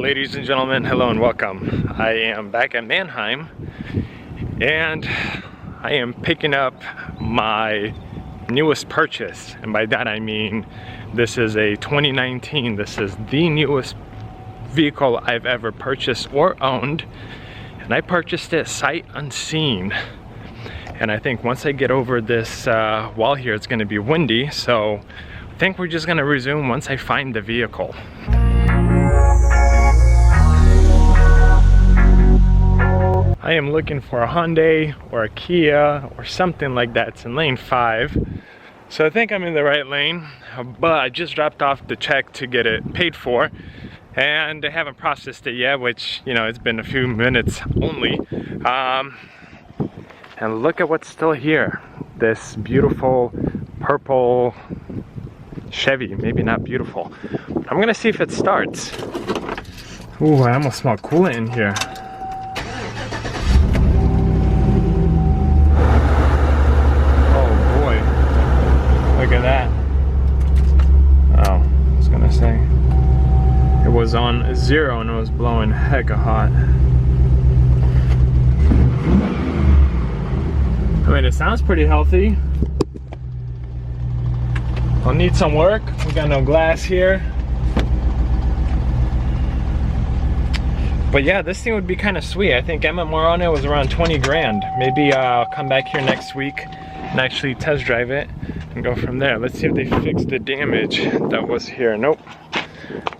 Ladies and gentlemen, hello and welcome. I am back at Mannheim and I am picking up my newest purchase, and by that I mean this is a 2019. This is the newest vehicle I've ever purchased or owned, and I purchased it sight unseen. And I think once I get over this wall here, it's going to be windy, so I think we're just going to resume once I find the vehicle. I am looking for a Hyundai or a Kia or something like that. It's in lane 5. So I think I'm in the right lane, but I just dropped off the check to get it paid for, and they haven't processed it yet, which, you know, it's been a few minutes only. And look at what's still here. This beautiful purple Chevy. Maybe not beautiful. I'm gonna see if it starts. Ooh, I almost smell coolant in here. Look at that. Oh, I was gonna say. It was on 0 and it was blowing hecka hot. I mean, it sounds pretty healthy. I'll need some work. We got no glass here. But yeah, this thing would be kind of sweet. I think MMR on it was around 20 grand. Maybe I'll come back here next week and actually test drive it and go from there. Let's see if they fixed the damage that was here. Nope.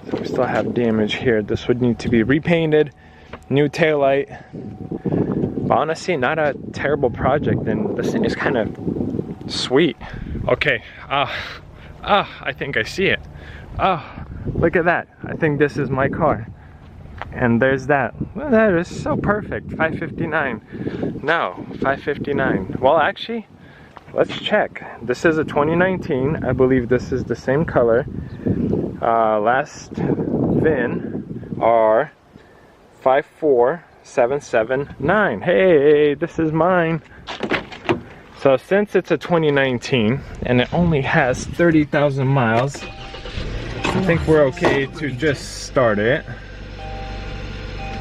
So we still have damage here. This would need to be repainted, new taillight. But honestly, not a terrible project, and this thing is kind of sweet. Okay, I think I see it. Oh, look at that. I think this is my car. And there's that. Well, that is so perfect. 559. No, 559. Well, actually, let's check. This is a 2019. I believe this is the same color. Last VIN are 54779. Hey, this is mine. So since it's a 2019 and it only has 30,000 miles, I think we're okay to just start it.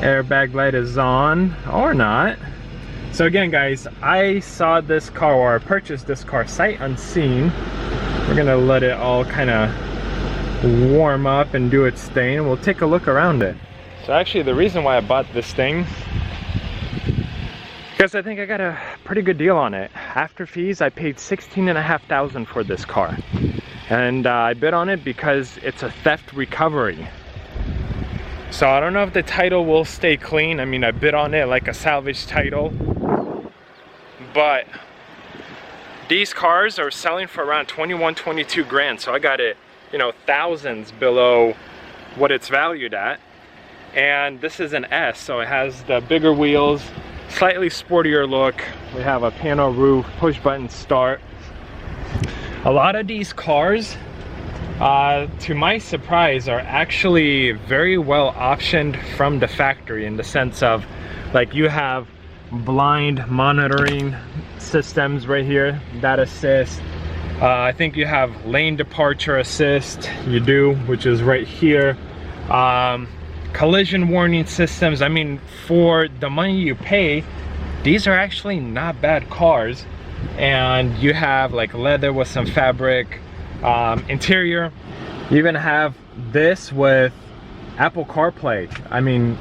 Airbag light is on, or not. So again, guys, I saw this car, or I purchased this car sight unseen. We're gonna let it all kind of warm up and do its thing, and we'll take a look around it. So actually, the reason why I bought this thing, because I think I got a pretty good deal on it. After fees, I paid $16,500 for this car, and I bid on it because it's a theft recovery. So I don't know if the title will stay clean. I mean, I bid on it like a salvage title, but these cars are selling for around 21, 22 grand. So I got it, you know, thousands below what it's valued at. And this is an S, so it has the bigger wheels, slightly sportier look. We have a panel roof, push button start. A lot of these cars, to my surprise, are actually very well optioned from the factory, in the sense of, like, you have blind monitoring systems right here that assist. I think you have lane departure assist, you do, which is right here. Collision warning systems. I mean, for the money you pay, these are actually not bad cars. And you have like leather with some fabric, interior. You even have this with Apple CarPlay. I mean,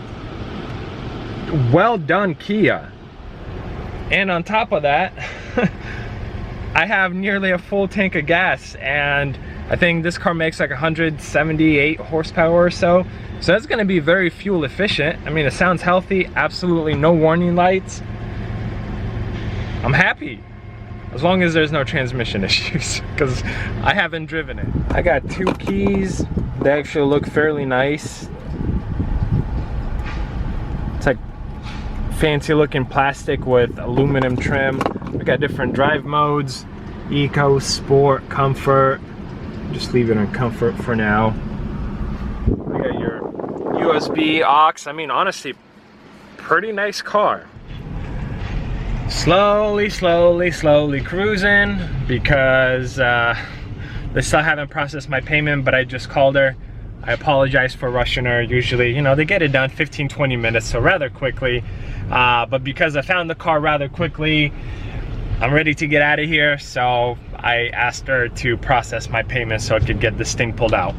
well done, Kia. And on top of that, I have nearly a full tank of gas, and I think this car makes like 178 horsepower or so. So that's gonna be very fuel efficient. I mean, it sounds healthy, absolutely no warning lights. I'm happy. As long as there's no transmission issues, because I haven't driven it. I got 2 keys. They actually look fairly nice. It's like fancy looking plastic with aluminum trim. We got different drive modes: Eco, Sport, Comfort. Just leave it on Comfort for now. We got your USB aux. I mean, honestly, pretty nice car. Slowly cruising, because they still haven't processed my payment, but I just called her. I apologize for rushing her. Usually, you know, they get it done 15-20 minutes, so rather quickly. But because I found the car rather quickly, I'm ready to get out of here, so I asked her to process my payment so I could get this thing pulled out.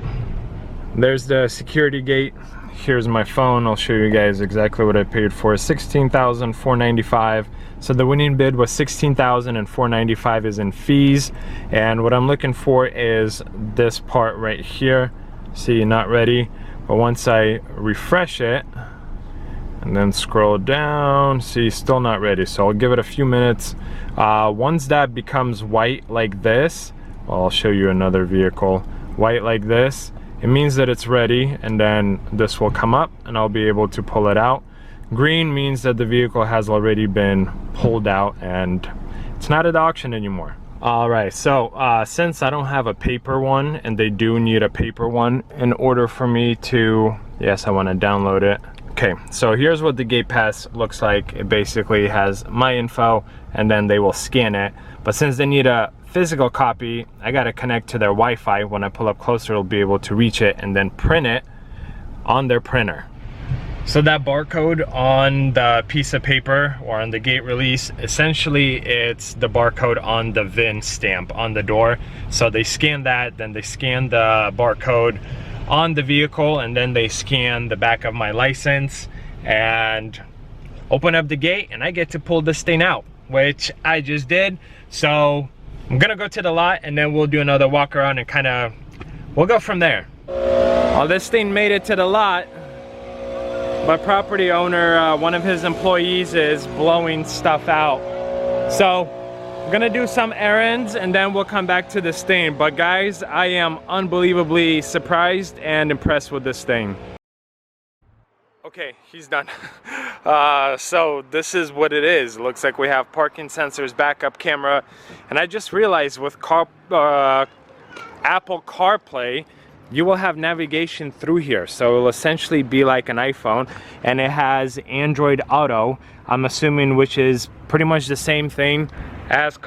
There's the security gate. Here's my phone. I'll show you guys exactly what I paid for. $16,495. So the winning bid was $16,495 is in fees, and what I'm looking for is this part right here. See, not ready, but once I refresh it and then scroll down, see, still not ready. So I'll give it a few minutes. Once that becomes white like this, well, I'll show you another vehicle, white like this, it means that it's ready, and then this will come up and I'll be able to pull it out. Green means that the vehicle has already been pulled out and it's not at auction anymore. All right, so since I don't have a paper one, and they do need a paper one in order for me to, yes, I want to download it. Okay, so here's what the gate pass looks like. It basically has my info and then they will scan it. But since they need a physical copy, I got to connect to their Wi-Fi. When I pull up closer, I'll be able to reach it and then print it on their printer. So that barcode on the piece of paper or on the gate release, essentially it's the barcode on the VIN stamp on the door. So they scan that, then they scan the barcode on the vehicle, and then they scan the back of my license and open up the gate, and I get to pull this thing out, which I just did. So I'm gonna go to the lot and then we'll do another walk around and we'll go from there. Well, this thing made it to the lot. My property owner, one of his employees is blowing stuff out. So I'm gonna do some errands and then we'll come back to this thing. But guys, I am unbelievably surprised and impressed with this thing. Okay, he's done. So this is what it is. It looks like we have parking sensors, backup camera, and I just realized with Apple CarPlay, you will have navigation through here. So it'll essentially be like an iPhone, and it has Android Auto, I'm assuming, which is pretty much the same thing as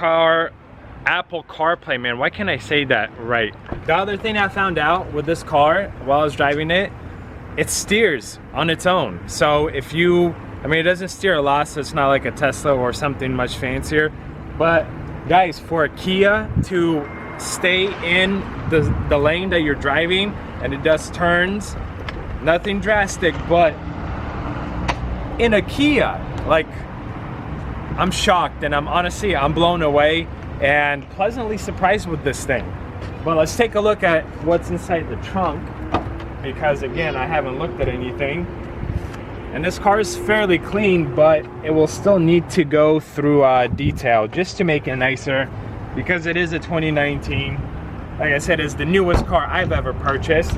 Apple CarPlay. Man, why can't I say that right? The other thing I found out with this car while I was driving it, it steers on its own. So if you, I mean, it doesn't steer a lot, so it's not like a Tesla or something much fancier. But guys, for a Kia to stay in the lane that you're driving, and it does turns, nothing drastic, but in a Kia, like, I'm shocked, and I'm blown away and pleasantly surprised with this thing. But let's take a look at what's inside the trunk, because again, I haven't looked at anything. And this car is fairly clean, but it will still need to go through detail just to make it nicer, because it is a 2019. Like I said, it's the newest car I've ever purchased.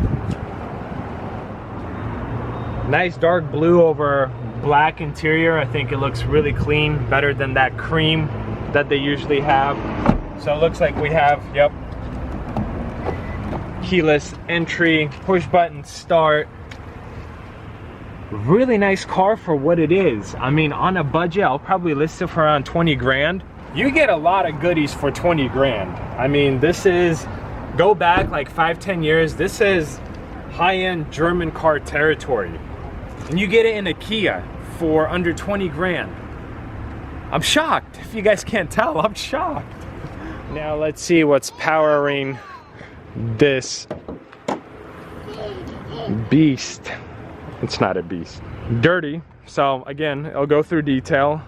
Nice dark blue over black interior. I think it looks really clean, better than that cream that they usually have. So it looks like we have, yep, keyless entry, push button start. Really nice car for what it is. I mean, on a budget, I'll probably list it for around 20 grand. You get a lot of goodies for 20 grand. I mean, this is, go back like 5-10 years, this is high-end German car territory. And you get it in a Kia for under 20 grand. I'm shocked. If you guys can't tell, I'm shocked. Now let's see what's powering this beast. It's not a beast. Dirty. So again, I'll go through detail.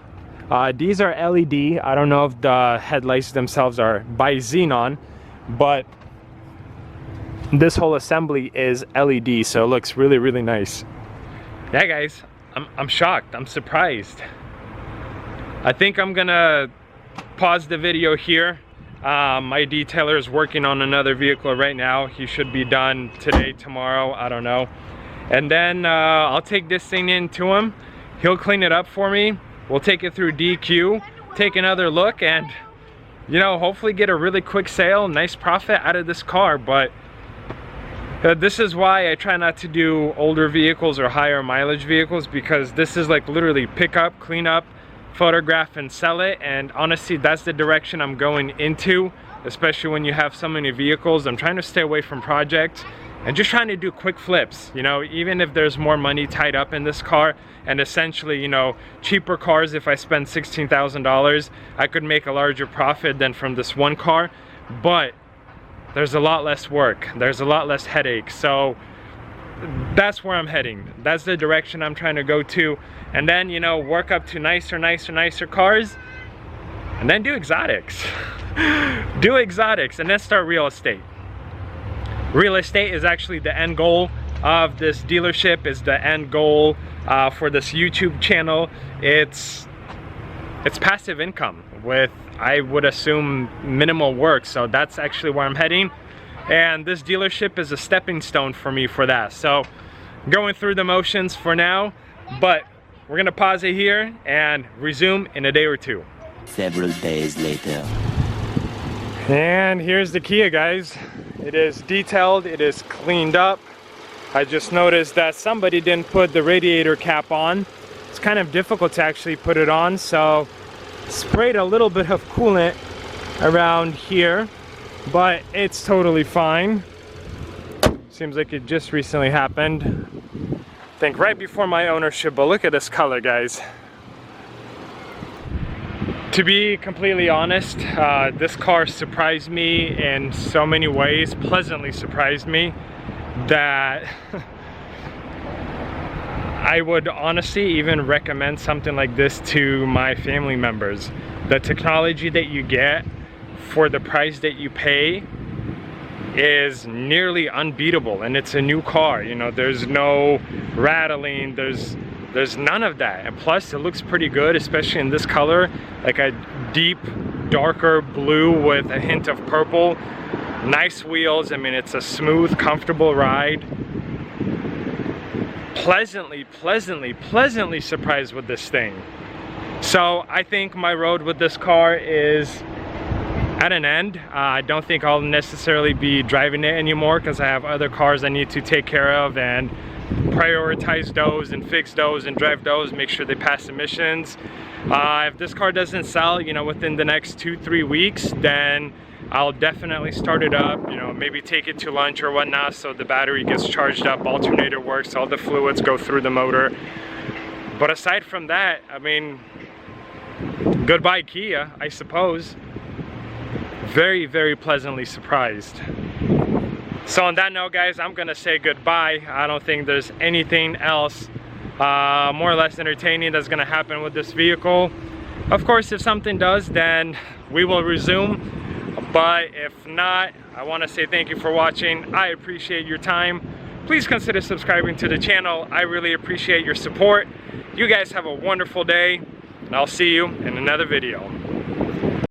These are LED. I don't know if the headlights themselves are by xenon, but this whole assembly is LED, so it looks really, really nice. Yeah, guys, I'm shocked. I'm surprised. I think I'm gonna pause the video here. My detailer is working on another vehicle right now. He should be done today, tomorrow, I don't know. And then I'll take this thing in to him. He'll clean it up for me. We'll take it through DQ, take another look, and, you know, hopefully get a really quick sale, nice profit out of this car. But this is why I try not to do older vehicles or higher mileage vehicles, because this is like literally pick up, clean up, photograph, and sell it. And honestly, that's the direction I'm going into, especially when you have so many vehicles. I'm trying to stay away from projects and just trying to do quick flips, you know, even if there's more money tied up in this car, and essentially, you know, cheaper cars, if I spend $16,000, I could make a larger profit than from this one car, but there's a lot less work, there's a lot less headache. So that's where I'm heading. That's the direction I'm trying to go to, and then, you know, work up to nicer cars, and then do exotics. Do exotics, and then start real estate. Real estate is actually the end goal of this dealership, is the end goal for this YouTube channel. It's passive income with, I would assume, minimal work. So that's actually where I'm heading, and this dealership is a stepping stone for me for that. So going through the motions for now, but we're gonna pause it here and resume in a day or two. Several days later. And here's the Kia, guys. It is detailed, it is cleaned up. I just noticed that somebody didn't put the radiator cap on. It's kind of difficult to actually put it on, so sprayed a little bit of coolant around here, but it's totally fine. Seems like it just recently happened. I think right before my ownership, but look at this color, guys. To be completely honest, this car surprised me in so many ways, pleasantly surprised me, that I would honestly even recommend something like this to my family members. The technology that you get for the price that you pay is nearly unbeatable, and it's a new car. You know, there's no rattling, there's none of that, and plus it looks pretty good, especially in this color, like a deep darker blue with a hint of purple. Nice wheels. I mean, it's a smooth, comfortable ride. Pleasantly surprised with this thing. So I think my road with this car is at an end. I don't think I'll necessarily be driving it anymore, because I have other cars I need to take care of and prioritize those and fix those and drive those, make sure they pass emissions. If this car doesn't sell, you know, within the next 2-3 weeks, then I'll definitely start it up, you know, maybe take it to lunch or whatnot, so the battery gets charged up, alternator works, all the fluids go through the motor. But aside from that, I mean, goodbye Kia, I suppose. Very pleasantly surprised. So on that note, guys, I'm gonna say goodbye. I don't think there's anything else more or less entertaining that's gonna happen with this vehicle. Of course, if something does, then we will resume. But if not, I want to say thank you for watching. I appreciate your time. Please consider subscribing to the channel. I really appreciate your support. You guys have a wonderful day, and I'll see you in another video.